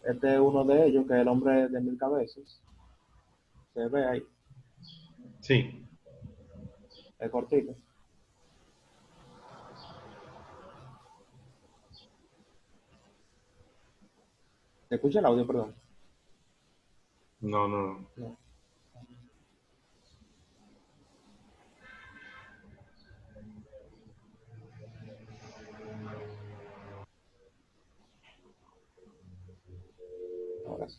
Este es uno de ellos, que es el hombre de mil cabezas. Se ve ahí, Sí. es cortito. ¿Se escucha el audio, perdón? No, no, no. No, ahora sí.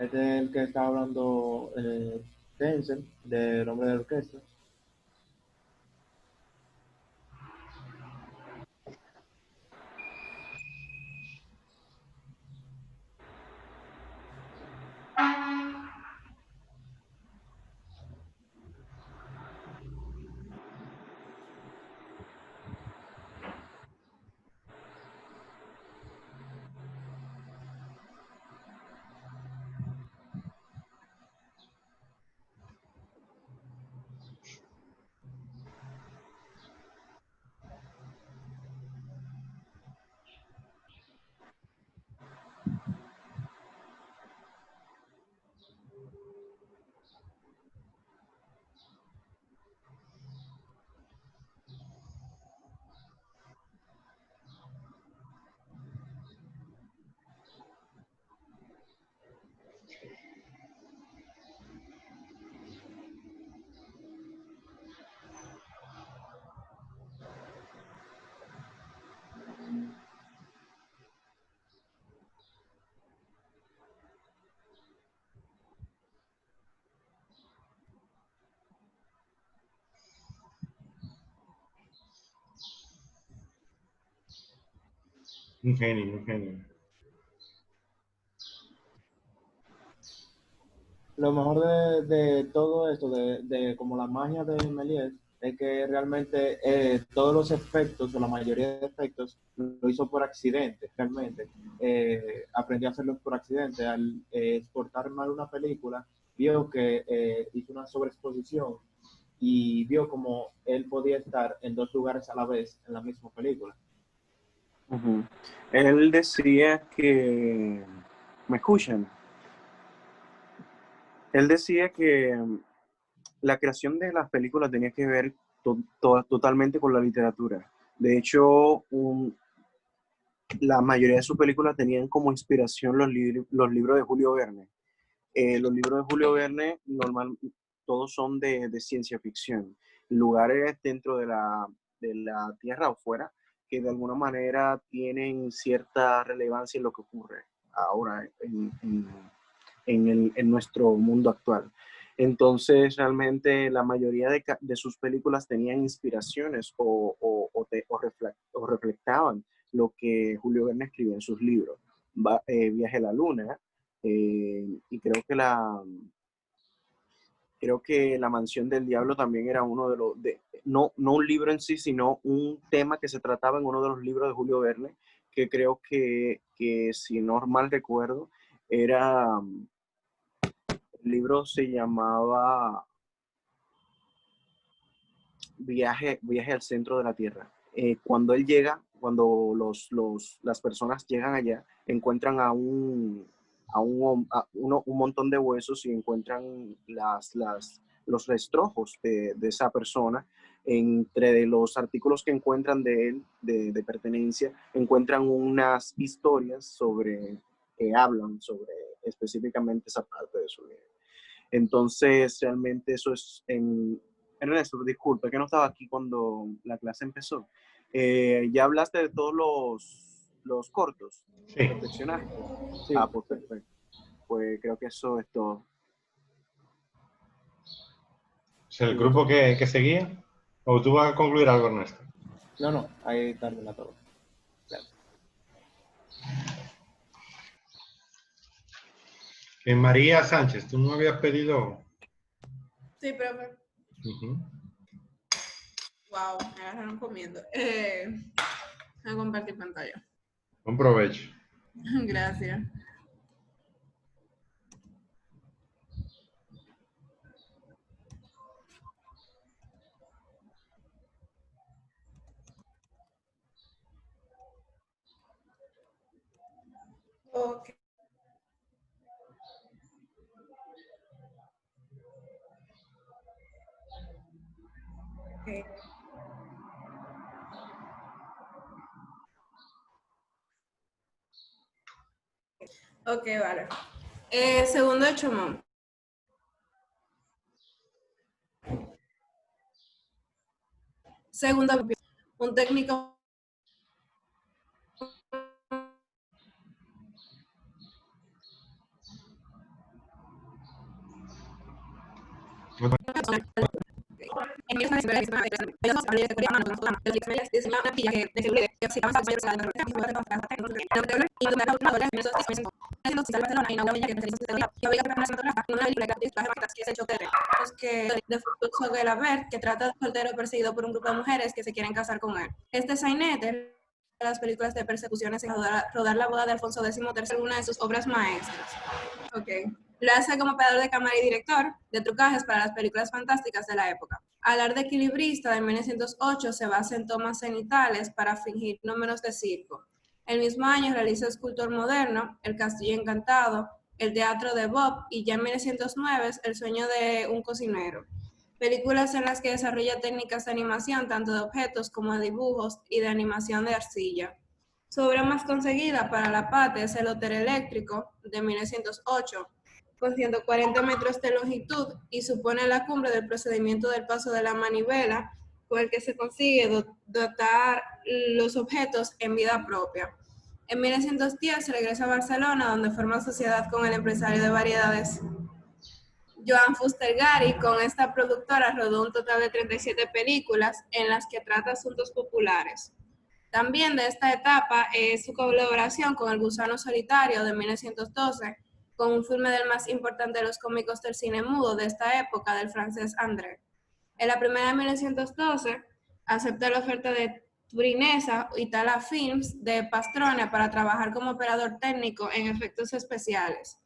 Este es el que está hablando Tencent, del hombre de la orquesta. Un genio, un genio. Lo mejor de todo esto, de como la magia de Méliès, es que realmente todos los efectos, o la mayoría de efectos, lo hizo por accidente, realmente. Aprendió a hacerlos por accidente. Al exportar mal una película, vio que hizo una sobreexposición y vio como él podía estar en dos lugares a la vez en la misma película. Ujú. Él decía que, ¿me escuchan? Él decía que la creación de las películas tenía que ver totalmente con la literatura. De hecho, la mayoría de sus películas tenían como inspiración los libros de Julio Verne. Los libros de Julio Verne todos son de ciencia ficción, lugares dentro de la Tierra o fuera que de alguna manera tienen cierta relevancia en lo que ocurre ahora en nuestro mundo actual. Entonces, realmente la mayoría de sus películas tenían inspiraciones o reflectaban lo que Julio Verne escribía en sus libros. Viaje a la Luna, y creo que La Mansión del Diablo también era uno de no, no un libro en sí, sino un tema que se trataba en uno de los libros de Julio Verne, que creo que si no mal recuerdo, era, el libro se llamaba Viaje al centro de la Tierra. Cuando él llega, cuando las personas llegan allá, encuentran un montón de huesos y encuentran los rastrojos de esa persona. Entre los artículos que encuentran de él, de pertenencia, encuentran unas historias que hablan sobre específicamente esa parte de su vida. Entonces, realmente eso es Ernesto, disculpe que no estaba aquí cuando la clase empezó. ¿Ya hablaste de todos los cortos? Sí. ¿Reflexionaste? Sí. Pues perfecto. Pues creo que eso es todo. O sea, el grupo que seguía. ¿O tú vas a concluir algo, Ernesto? No, ahí termina todo. Gracias. María Sánchez, tú no habías pedido. Sí, profe. Ujú. Wow, me agarraron comiendo. Voy a compartir pantalla. Buen provecho. Gracias. Ok. Ok, vale. Segundo de Chomón. Segundo, un técnico en 1919, diseñó una pilla que de seguridad que se llama Barcelona inauguró Villa que obliga a una película que es el choque de Fructuoso Gelabert, que trata de un soltero perseguido por un grupo de mujeres que se quieren casar con él. Este sainete las películas de persecuciones en rodar la boda de Alfonso X, una de sus obras maestras. Okay. Lo hace como operador de cámara y director de trucajes para las películas fantásticas de la época. Al arte equilibrista de 1908 se basa en tomas cenitales para fingir números de circo. El mismo año realiza Escultor Moderno, El Castillo Encantado, El Teatro de Bob y ya en 1909 El Sueño de un Cocinero. Películas en las que desarrolla técnicas de animación tanto de objetos como de dibujos y de animación de arcilla. Su obra más conseguida para la pate es El Hotel Eléctrico de 1908, con 140 metros de longitud y supone la cumbre del procedimiento del paso de la manivela, con el que se consigue dotar los objetos en vida propia. En 1910 regresa a Barcelona, donde forma sociedad con el empresario de variedades Joan Fuster Gary. Con esta productora rodó un total de 37 películas en las que trata asuntos populares. También de esta etapa es su colaboración con El Gusano Solitario de 1912, con un filme del más importante de los cómicos del cine mudo de esta época, del francés André. En la primera de 1912 acepta la oferta de Turinesa Itala Films de Pastrone para trabajar como operador técnico en efectos especiales.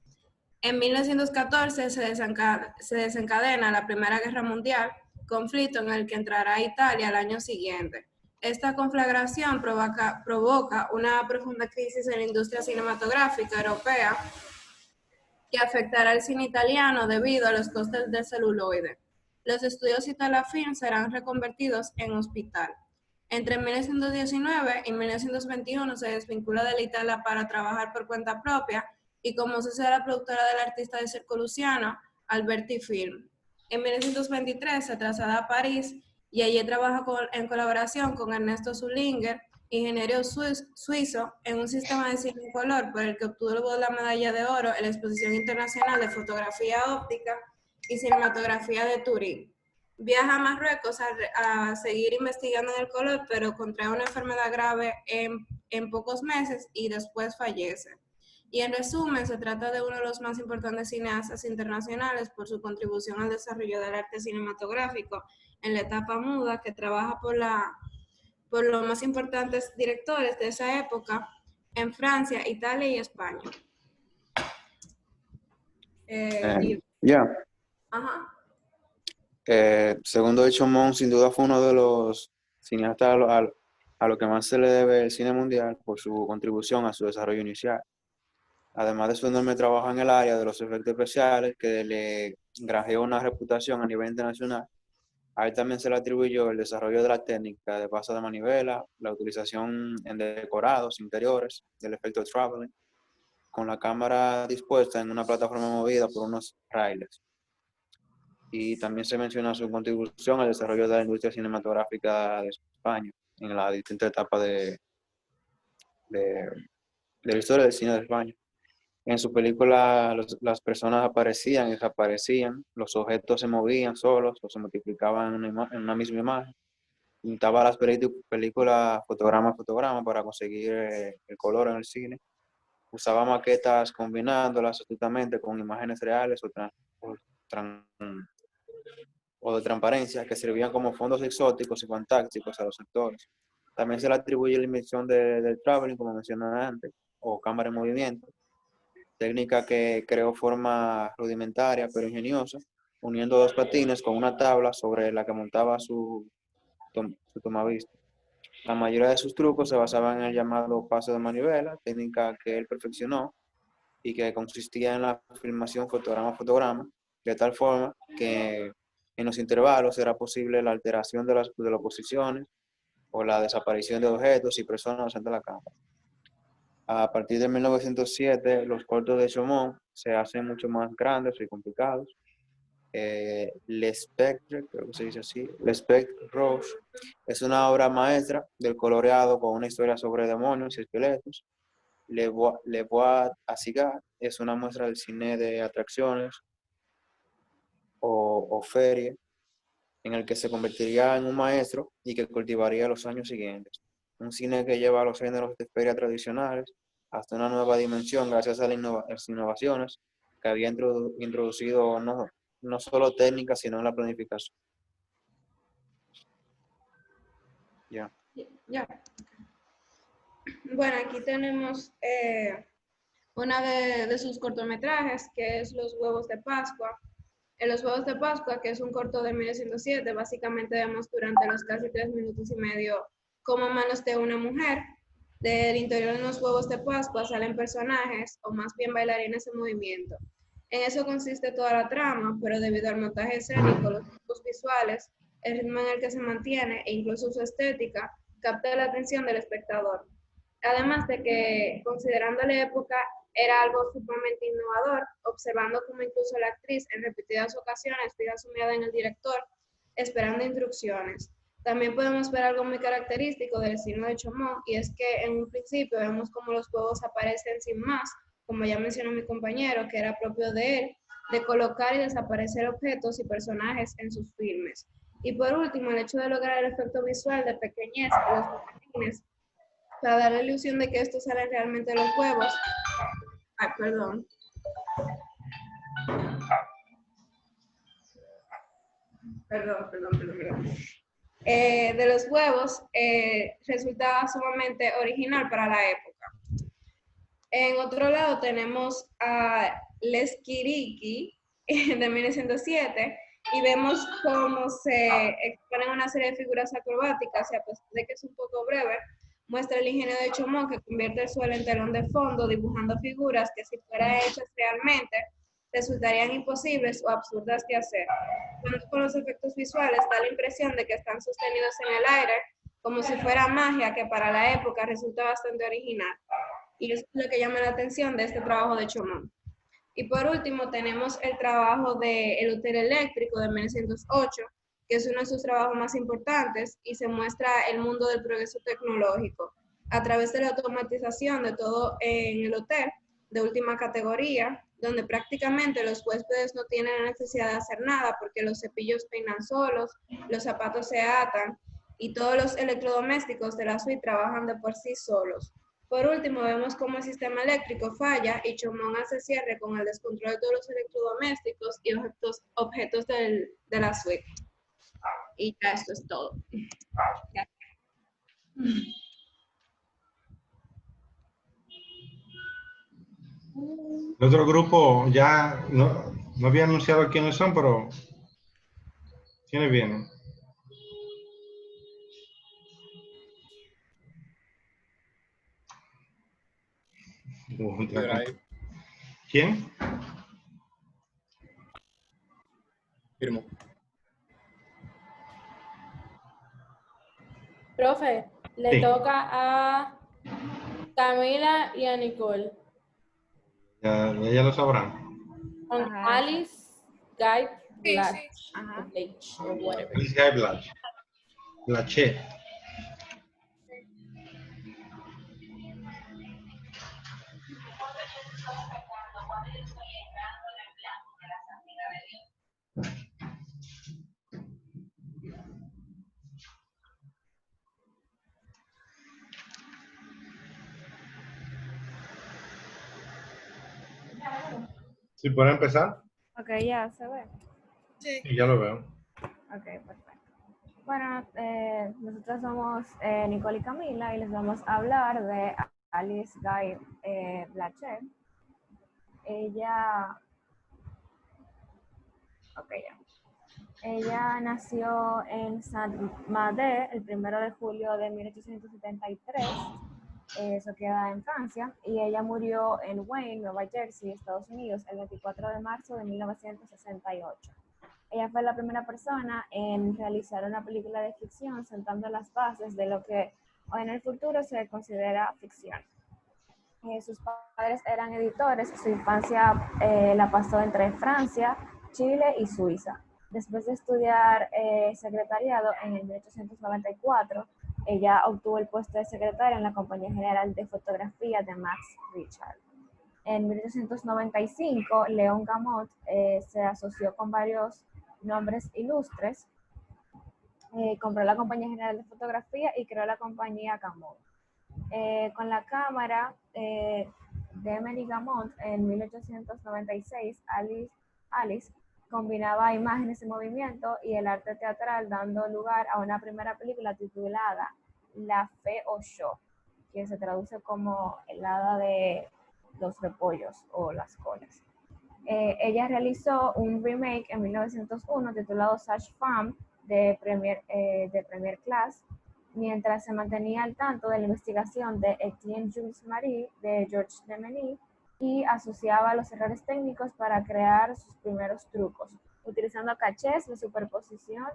En 1914 se desencadena la Primera Guerra Mundial, conflicto en el que entrará Italia al año siguiente. Esta conflagración provoca una profunda crisis en la industria cinematográfica europea que afectará al cine italiano debido a los costes del celuloide. Los estudios Italafilm serán reconvertidos en hospital. Entre 1919 y 1921 se desvincula de la Italia para trabajar por cuenta propia y como socia de la productora del artista de circo Luciano, Alberti Film. En 1923 se traslada a París y allí trabaja en colaboración con Ernesto Zullinger, ingeniero suizo, en un sistema de cine en color por el que obtuvo la medalla de oro en la Exposición Internacional de Fotografía Óptica y Cinematografía de Turín. Viaja a Marruecos a seguir investigando en el color, pero contrae una enfermedad grave en pocos meses y después fallece. Y en resumen, se trata de uno de los más importantes cineastas internacionales por su contribución al desarrollo del arte cinematográfico en la etapa muda, que trabaja por los más importantes directores de esa época en Francia, Italia y España. Ajá. Segundo de Chomón, sin duda fue uno de los cineastas a lo que más se le debe el cine mundial por su contribución a su desarrollo inicial. Además de su enorme trabajo en el área de los efectos especiales, que le granjeó una reputación a nivel internacional, a él también se le atribuyó el desarrollo de la técnica de paso de manivela, la utilización en decorados interiores del efecto traveling, con la cámara dispuesta en una plataforma movida por unos raíles. Y también se menciona su contribución al desarrollo de la industria cinematográfica de España en la distinta etapa de la historia del cine de España. En su película las personas aparecían y desaparecían, los objetos se movían solos o se multiplicaban en una misma imagen. Pintaba las películas fotograma a fotograma para conseguir el color en el cine. Usaba maquetas combinándolas astutamente con imágenes reales o de transparencia que servían como fondos exóticos y fantásticos a los actores. También se le atribuye la invención del traveling, como mencioné antes, o cámara en movimiento, técnica que creó forma rudimentaria pero ingeniosa, uniendo dos patines con una tabla sobre la que montaba su tomavista. La mayoría de sus trucos se basaban en el llamado paso de manivela, técnica que él perfeccionó y que consistía en la filmación fotograma a fotograma, de tal forma que en los intervalos era posible la alteración de las posiciones o la desaparición de objetos y personas ante la cámara. A partir de 1907, los cortos de Chaumont se hacen mucho más grandes y complicados. Le Spectre, creo que se dice así, Le Spectre Rouge, es una obra maestra del coloreado con una historia sobre demonios y esqueletos. Le Bois à Cigare es una muestra del cine de atracciones o feria, en el que se convertiría en un maestro y que cultivaría los años siguientes. Un cine que lleva a los géneros de feria tradicionales hasta una nueva dimensión gracias a las innovaciones que había introducido no solo técnicas, sino en la planificación. Ya. Ya. Bueno, aquí tenemos una de sus cortometrajes, que es Los huevos de Pascua. En Los huevos de Pascua, que es un corto de 1907, básicamente vemos durante los casi 3 minutos y medio cómo a manos de una mujer, del interior de unos huevos de Pascua salen personajes, o más bien bailarines en movimiento. En eso consiste toda la trama, pero debido al montaje escénico, los efectos visuales, el ritmo en el que se mantiene e incluso su estética, capta la atención del espectador. Además de que, considerando la época, era algo sumamente innovador, observando cómo incluso la actriz en repetidas ocasiones fija su mirada en el director, esperando instrucciones. También podemos ver algo muy característico del cine de Chaumont, y es que en un principio vemos cómo los huevos aparecen sin más, como ya mencionó mi compañero, que era propio de él, de colocar y desaparecer objetos y personajes en sus filmes. Y por último, el hecho de lograr el efecto visual de pequeñez de los bailarines para dar la ilusión de que estos salen realmente de los huevos. Ay, perdón. Perdón. De los huevos resultaba sumamente original para la época. En otro lado tenemos a Les Kiriki de 1907 y vemos cómo se exponen una serie de figuras acrobáticas y a pesar de que es un poco breve, muestra el ingenio de Chaumont que convierte el suelo en telón de fondo dibujando figuras que si fueran hechas realmente resultarían imposibles o absurdas de hacer. Con los efectos visuales da la impresión de que están sostenidos en el aire como si fuera magia que para la época resulta bastante original. Y eso es lo que llama la atención de este trabajo de Chaumont. Y por último tenemos el trabajo de El Hotel Eléctrico de 1908, que es uno de sus trabajos más importantes y se muestra el mundo del progreso tecnológico a través de la automatización de todo en el hotel de última categoría, donde prácticamente los huéspedes no tienen la necesidad de hacer nada porque los cepillos peinan solos, los zapatos se atan y todos los electrodomésticos de la suite trabajan de por sí solos. Por último, vemos cómo el sistema eléctrico falla y Chaumont hace cierre con el descontrol de todos los electrodomésticos y objetos de la suite. Y ya esto es todo. Ya. El otro grupo ya no había anunciado quiénes son, pero ¿quiénes vienen? ¿Quién? Firmo. Profe, le Sí. toca a Camila y a Nicole. Ya lo sabrán. Con Ajá. Alice Guy Sí, Black, sí. Ajá. Blach, or whatever. Alice Guy Blaché. Si pueden empezar, Ok, ya se ve. Sí. y ya lo veo. Ok, perfecto. Bueno, nosotros somos Nicole y Camila y les vamos a hablar de Alice Guy Blaché. Ella, ok, ya. Ella nació en Saint-Mandé el 1 de julio de 1873, eso queda en Francia, y ella murió en Wayne, Nueva Jersey, Estados Unidos, el 24 de marzo de 1968. Ella fue la primera persona en realizar una película de ficción sentando las bases de lo que hoy en el futuro se considera ficción. Sus padres eran editores, su infancia la pasó entre Francia, Chile y Suiza. Después de estudiar secretariado en el 1894, ella obtuvo el puesto de secretaria en la Compañía General de Fotografía de Max Richard. En 1895, León Gamot se asoció con varios nombres ilustres, compró la Compañía General de Fotografía y creó la compañía Gamot. Con la cámara de Emily Gamont en 1896, Alice combinaba imágenes en movimiento y el arte teatral, dando lugar a una primera película titulada La Fe o Show, que se traduce como el hada de los repollos o las colas. Ella realizó un remake en 1901 titulado Sage Femme de Premier Class, mientras se mantenía al tanto de la investigación de Etienne Jules Marie de Georges Demeny y asociaba los errores técnicos para crear sus primeros trucos, utilizando cachés de superposición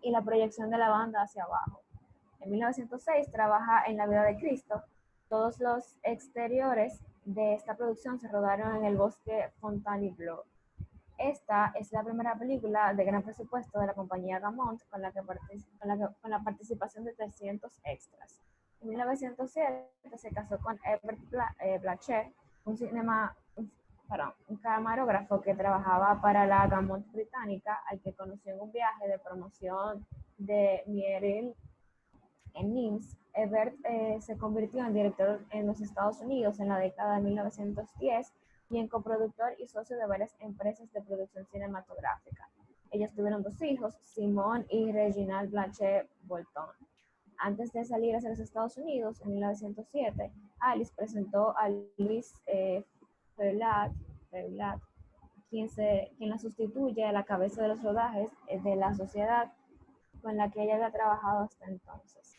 y la proyección de la banda hacia abajo. En 1906 trabaja en La Vida de Cristo. Todos los exteriores de esta producción se rodaron en el bosque Fontainebleau. Esta es la primera película de gran presupuesto de la compañía Gamont con la participación de 300 extras. En 1907 se casó con Herbert Blaché, un camarógrafo que trabajaba para la Gamont británica, al que conoció en un viaje de promoción de Mieril en Nimes. Ebert se convirtió en director en los Estados Unidos en la década de 1910 y en coproductor y socio de varias empresas de producción cinematográfica. Ellos tuvieron 2 hijos, Simone y Reginald Blaché Bolton. Antes de salir hacia los Estados Unidos, en 1907, Alice presentó a Louis Feuillade, quien la sustituye a la cabeza de los rodajes de la sociedad con la que ella había trabajado hasta entonces.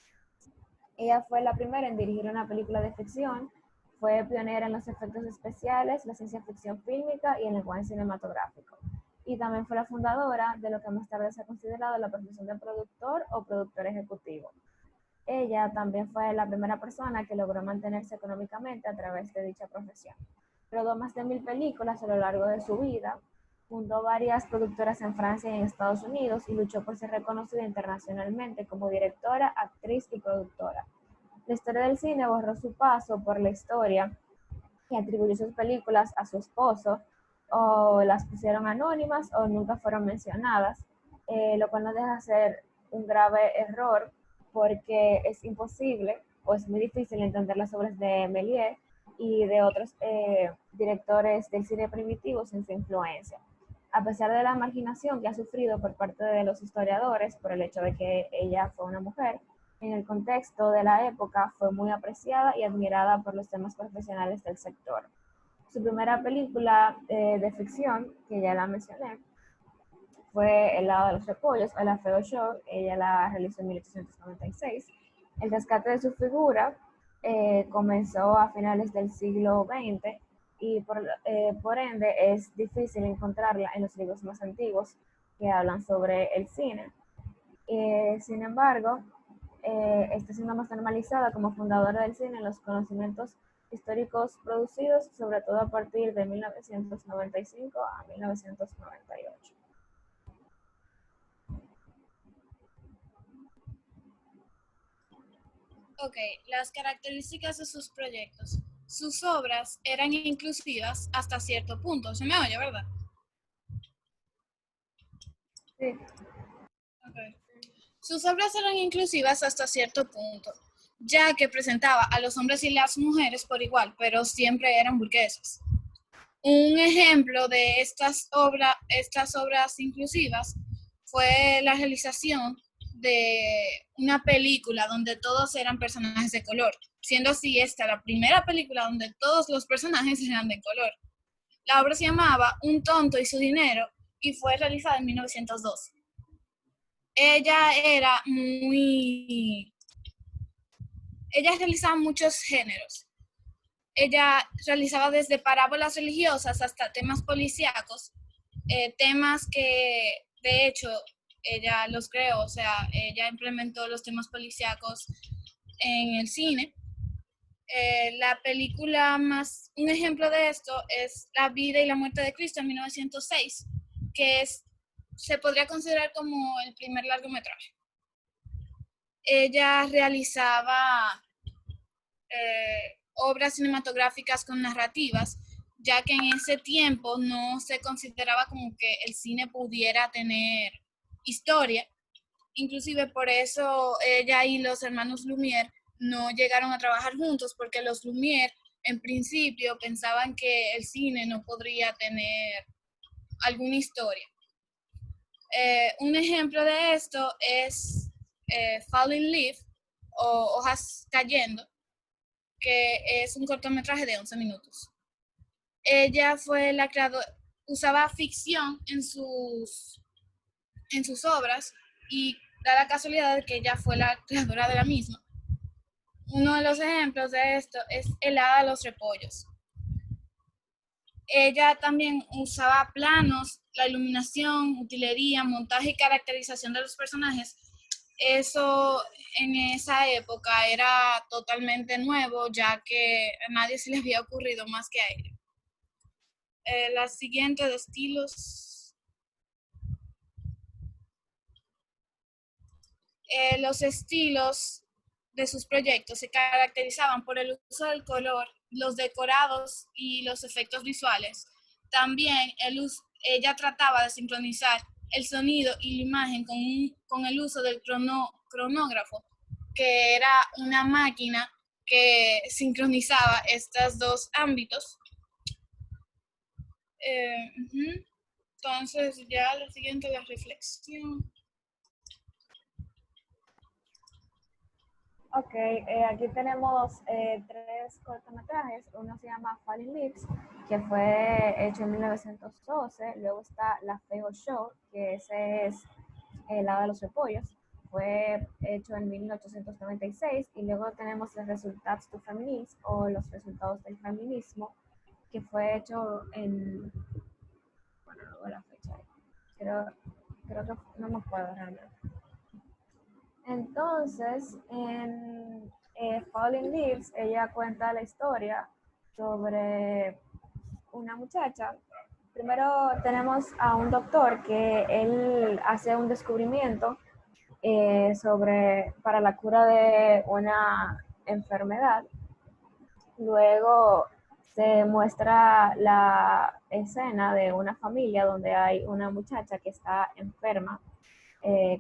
Ella fue la primera en dirigir una película de ficción, fue pionera en los efectos especiales, la ciencia ficción fílmica y el lenguaje cinematográfico. Y también fue la fundadora de lo que más tarde se ha considerado la profesión de productor o productor ejecutivo. Ella también fue la primera persona que logró mantenerse económicamente a través de dicha profesión. Rodó más de 1000 películas a lo largo de su vida, fundó varias productoras en Francia y en Estados Unidos y luchó por ser reconocida internacionalmente como directora, actriz y productora. La historia del cine borró su paso por la historia y atribuyó sus películas a su esposo, o las pusieron anónimas o nunca fueron mencionadas, lo cual no deja de ser un grave error porque es imposible o es muy difícil entender las obras de Méliès y de otros directores del cine primitivo sin su influencia. A pesar de la marginación que ha sufrido por parte de los historiadores por el hecho de que ella fue una mujer, en el contexto de la época fue muy apreciada y admirada por los demás profesionales del sector. Su primera película de ficción, que ya la mencioné, fue El lado de los repollos, o La Feo Show. Ella la realizó en 1896. El rescate de su figura comenzó a finales del siglo XX y por ende es difícil encontrarla en los libros más antiguos que hablan sobre el cine. Sin embargo, está siendo más normalizada como fundadora del cine en los conocimientos históricos producidos, sobre todo a partir de 1995 a 1998. Ok, las características de sus proyectos. Sus obras eran inclusivas hasta cierto punto. ¿Se me oye, verdad? Sí. Okay. Sus obras eran inclusivas hasta cierto punto, ya que presentaba a los hombres y las mujeres por igual, pero siempre eran burgueses. Un ejemplo de estas obras inclusivas fue la realización de una película donde todos eran personajes de color, siendo así esta la primera película donde todos los personajes eran de color. La obra se llamaba Un tonto y su dinero y fue realizada en 1912. Ella realizaba muchos géneros. Ella realizaba desde parábolas religiosas hasta temas policíacos, temas que de hecho ella los creó, o sea, ella implementó los temas policíacos en el cine. La película un ejemplo de esto es La vida y la muerte de Cristo en 1906, que se podría considerar como el primer largometraje. Ella realizaba obras cinematográficas con narrativas, ya que en ese tiempo no se consideraba como que el cine pudiera tener historia. Inclusive por eso ella y los hermanos Lumière no llegaron a trabajar juntos, porque los Lumière en principio pensaban que el cine no podría tener alguna historia. Un ejemplo de esto es Falling Leaf o Hojas Cayendo, que es un cortometraje de 11 minutos. Ella fue la creadora, usaba ficción en sus obras y da la casualidad de que ella fue la creadora de la misma. Uno de los ejemplos de esto es El hada de los repollos. Ella también usaba planos, la iluminación, utilería, montaje y caracterización de los personajes. Eso en esa época era totalmente nuevo, ya que a nadie se le había ocurrido más que a ella. La siguiente de estilos. Los estilos de sus proyectos se caracterizaban por el uso del color, los decorados y los efectos visuales. También ella trataba de sincronizar el sonido y la imagen con el uso del cronógrafo, que era una máquina que sincronizaba estos dos ámbitos. Entonces ya la siguiente, la reflexión. Ok, aquí tenemos 3 cortometrajes. Uno se llama Falling Leaves, que fue hecho en 1912. Luego está La Feo Show, que ese es El hada de los repollos. Fue hecho en 1896. Y luego tenemos Los Resultats du Feminisme, o Los Resultados del Feminismo, que fue hecho en... Bueno, luego la fecha. Creo que no me acuerdo realmente. Entonces, en Falling Leaves, ella cuenta la historia sobre una muchacha. Primero tenemos a un doctor que él hace un descubrimiento para la cura de una enfermedad. Luego se muestra la escena de una familia donde hay una muchacha que está enferma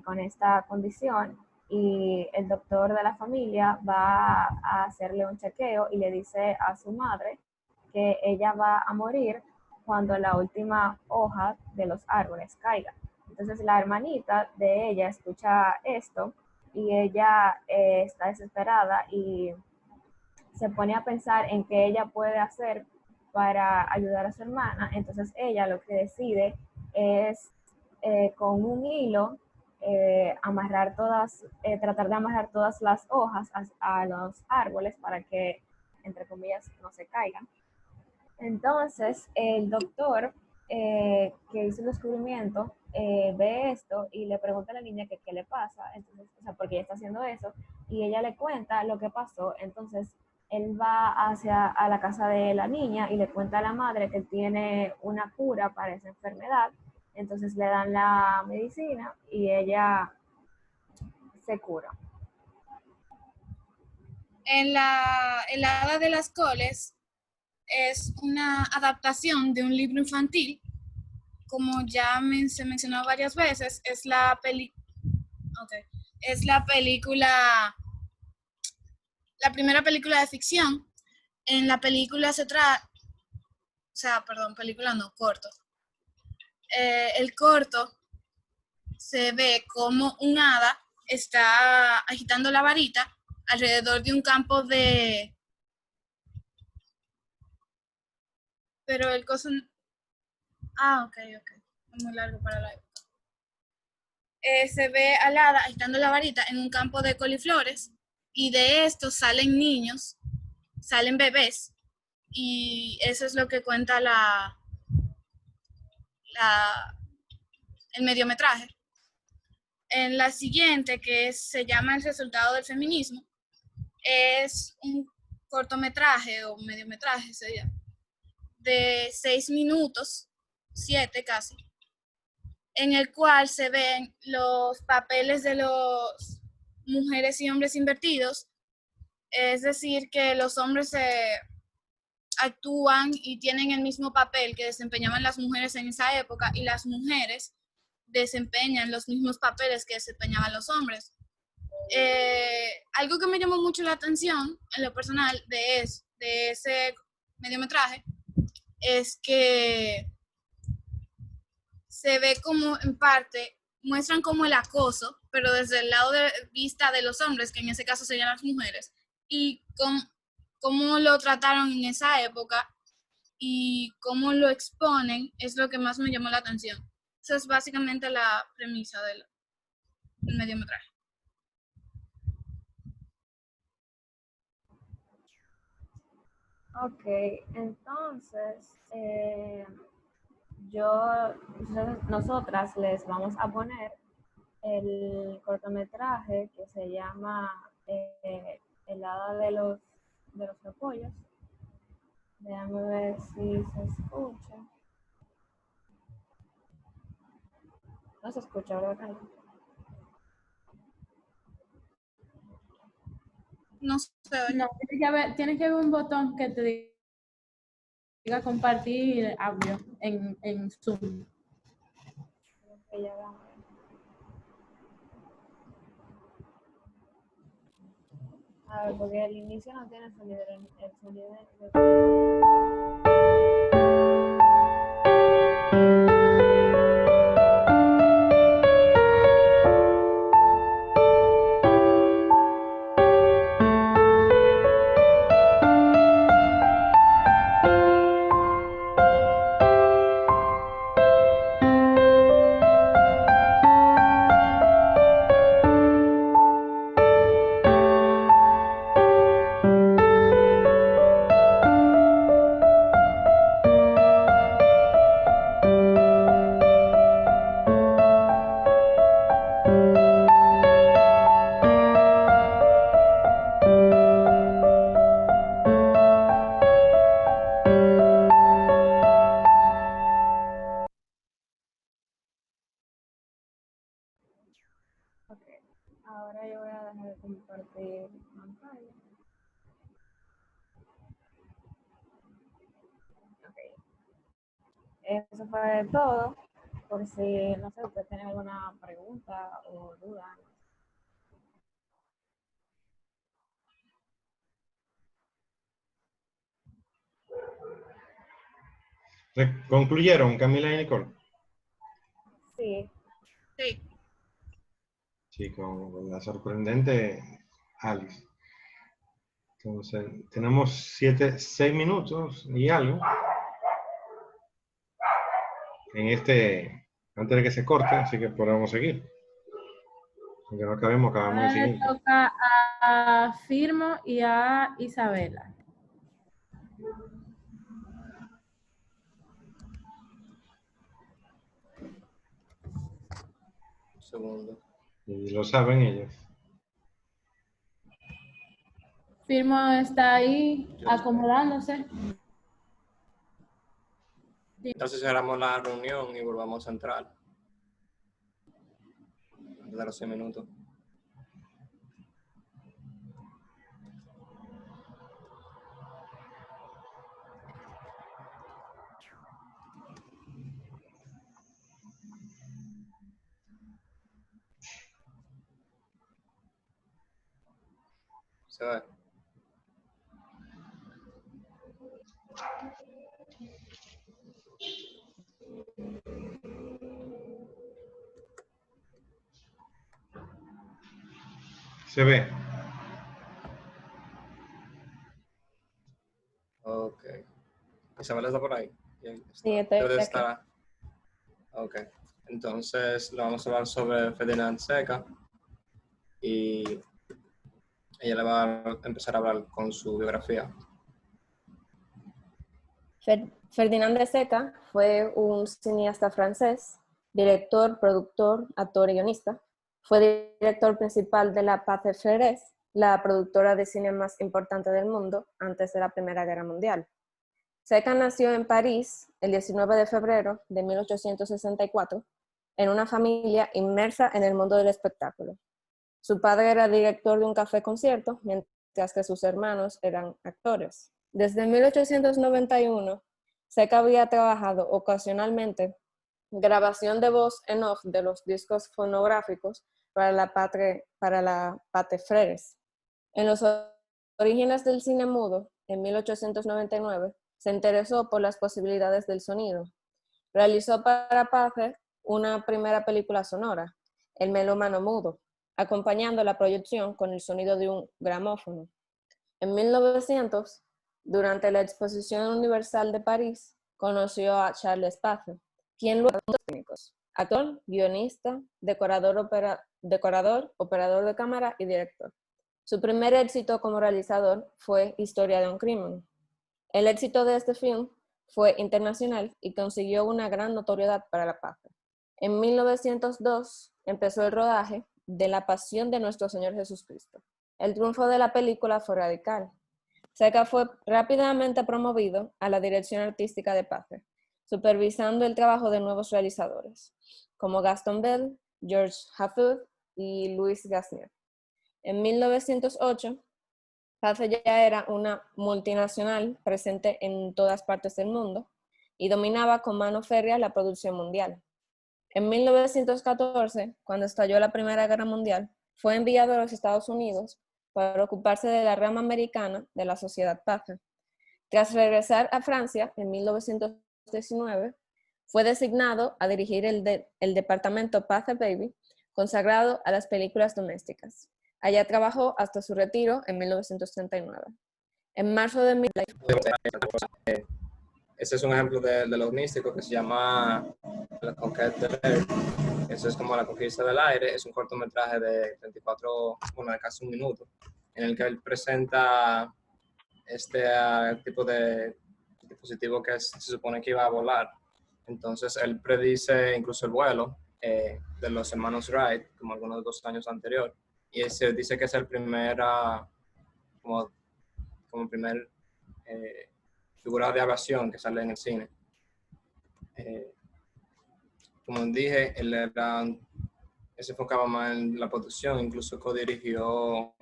con esta condición, y el doctor de la familia va a hacerle un chequeo y le dice a su madre que ella va a morir cuando la última hoja de los árboles caiga. Entonces la hermanita de ella escucha esto y ella está desesperada y se pone a pensar en qué ella puede hacer para ayudar a su hermana. Entonces ella lo que decide es con un hilo tratar de amarrar todas las hojas a los árboles para que, entre comillas, no se caigan. Entonces el doctor que hizo el descubrimiento ve esto y le pregunta a la niña que qué le pasa. Entonces, o sea, porque ella está haciendo eso, y ella le cuenta lo que pasó. Entonces él va a la casa de la niña y le cuenta a la madre que él tiene una cura para esa enfermedad. Entonces le dan la medicina y ella se cura. El Hada de las Coles es una adaptación de un libro infantil. Como ya se mencionó varias veces, es la película, la primera película de ficción. En la película corto. El corto se ve como un hada está agitando la varita alrededor de un campo de... Pero el coso... ok. Es muy largo para la época. Se ve al hada agitando la varita en un campo de coliflores y de estos salen niños, salen bebés y eso es lo que cuenta el mediometraje. En la siguiente, que se llama El resultado del feminismo, es un cortometraje o mediometraje, sería, de 6 minutos, 7 casi, en el cual se ven los papeles de los mujeres y hombres invertidos, es decir, que los hombres actúan y tienen el mismo papel que desempeñaban las mujeres en esa época y las mujeres desempeñan los mismos papeles que desempeñaban los hombres. Algo que me llamó mucho la atención en lo personal de ese mediometraje es que se ve como en parte, muestran como el acoso, pero desde el lado de vista de los hombres, que en ese caso serían las mujeres, y cómo lo trataron en esa época y cómo lo exponen es lo que más me llamó la atención. Esa es básicamente la premisa del mediometraje. Ok, entonces nosotras les vamos a poner el cortometraje que se llama El hada de los repollos. Déjame ver si se escucha. No se escucha, ¿verdad, Carlos? No sé. No, tienes que ver un botón que te diga compartir audio en Zoom. Que ya va. A ver, porque al inicio no tiene sonido, el sonido Ok, ahora yo voy a dejar de compartir pantalla. Ok, eso fue todo. Por si, no sé, usted tiene alguna pregunta o duda. ¿Concluyeron, Camila y Nicole? Sí. Sí. Sí, con la sorprendente Alice. Entonces, tenemos 6 minutos y algo antes de que se corte, así que podemos seguir. Aunque no acabemos el Ahora le siguiente. toca a Firmo y a Isabela. Un segundo. Y lo saben ellos. Firmo está ahí acomodándose. Entonces cerramos la reunión y volvamos a entrar. De los 6 minutos. Se ve. Se ve. Ok. Isabel está por ahí. Sí, estoy Debe de aquí. estar. Ok. Entonces, le vamos a hablar sobre Ferdinand Seca. Y ella le va a empezar a hablar con su biografía. Ferdinand de Seca fue un cineasta francés, director, productor, actor y guionista. Fue director principal de la Pathé Frères, la productora de cine más importante del mundo antes de la Primera Guerra Mundial. Seca nació en París el 19 de febrero de 1864 en una familia inmersa en el mundo del espectáculo. Su padre era director de un café-concierto, mientras que sus hermanos eran actores. Desde 1891, Seca había trabajado ocasionalmente grabación de voz en off de los discos fonográficos para la Pathé Frères. En los orígenes del cine mudo, en 1899, se interesó por las posibilidades del sonido. Realizó para Pathé una primera película sonora, El melómano mudo, acompañando la proyección con el sonido de un gramófono. En 1900, durante la Exposición Universal de París, conoció a Charles Pathé, quien luego técnicos, actor, guionista, decorador, operador de cámara y director. Su primer éxito como realizador fue Historia de un crimen. El éxito de este film fue internacional y consiguió una gran notoriedad para la Pathé. En 1902 empezó el rodaje de La Pasión de Nuestro Señor Jesucristo. El triunfo de la película fue radical. Seca fue rápidamente promovido a la dirección artística de Pathé, supervisando el trabajo de nuevos realizadores, como Gaston Bell, George Haffoud y Louis Gasnier. En 1908, Pathé ya era una multinacional presente en todas partes del mundo y dominaba con mano férrea la producción mundial. En 1914, cuando estalló la Primera Guerra Mundial, fue enviado a los Estados Unidos para ocuparse de la rama americana de la Sociedad Pathé. Tras regresar a Francia en 1919, fue designado a dirigir el departamento Pathé Baby, consagrado a las películas domésticas. Allá trabajó hasta su retiro en 1939. En marzo de Ese es un ejemplo de los místicos que se llama La Conquête de l'Air. Eso es como La Conquista del Aire. Es un cortometraje de 24, bueno, de casi un minuto, en el que él presenta este tipo de dispositivo que se supone que iba a volar. Entonces él predice incluso el vuelo de los hermanos Wright, como algunos 2 años anterior, y se dice que es el primer, como primer figura de aviación que sale en el cine. Como dije, él se enfocaba más en la producción, incluso co-dirigió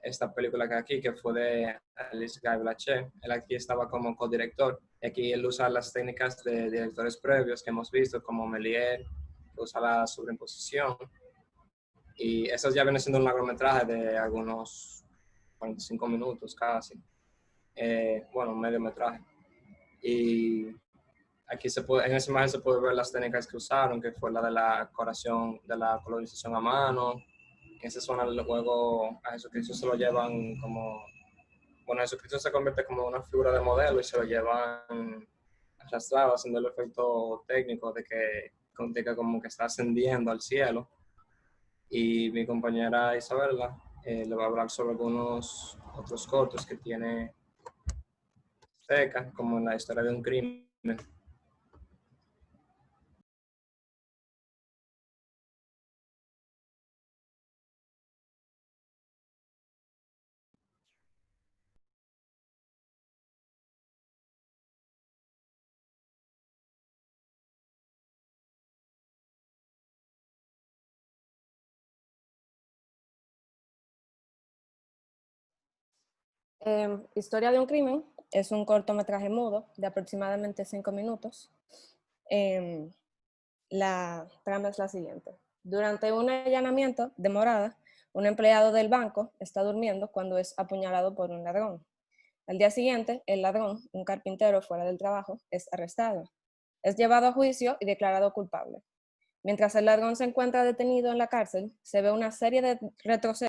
esta película que aquí, que fue de Alice Guy Blaché. Él aquí estaba como codirector. Y aquí él usa las técnicas de directores previos que hemos visto, como Méliès, que usa la sobreimposición. Y eso ya viene siendo un largometraje de algunos 45 minutos casi. Bueno, un mediometraje. Y aquí en esa imagen se puede ver las técnicas que usaron, que fue la de la colorización a mano. En esa zona luego a Jesucristo se lo llevan como, bueno, Jesucristo se convierte como una figura de modelo y se lo llevan arrastrado, haciendo el efecto técnico de que como que está ascendiendo al cielo. Y mi compañera Isabela le va a hablar sobre algunos otros cortos que tiene Seca, como La Historia de un crimen. Historia de un crimen es un cortometraje mudo de aproximadamente 5 minutos. La trama es la siguiente. Durante un allanamiento de morada, un empleado del banco está durmiendo cuando es apuñalado por un ladrón. Al día siguiente, el ladrón, un carpintero fuera del trabajo, es arrestado. Es llevado a juicio y declarado culpable. Mientras el ladrón se encuentra detenido en la cárcel, se ve una serie de retrocesos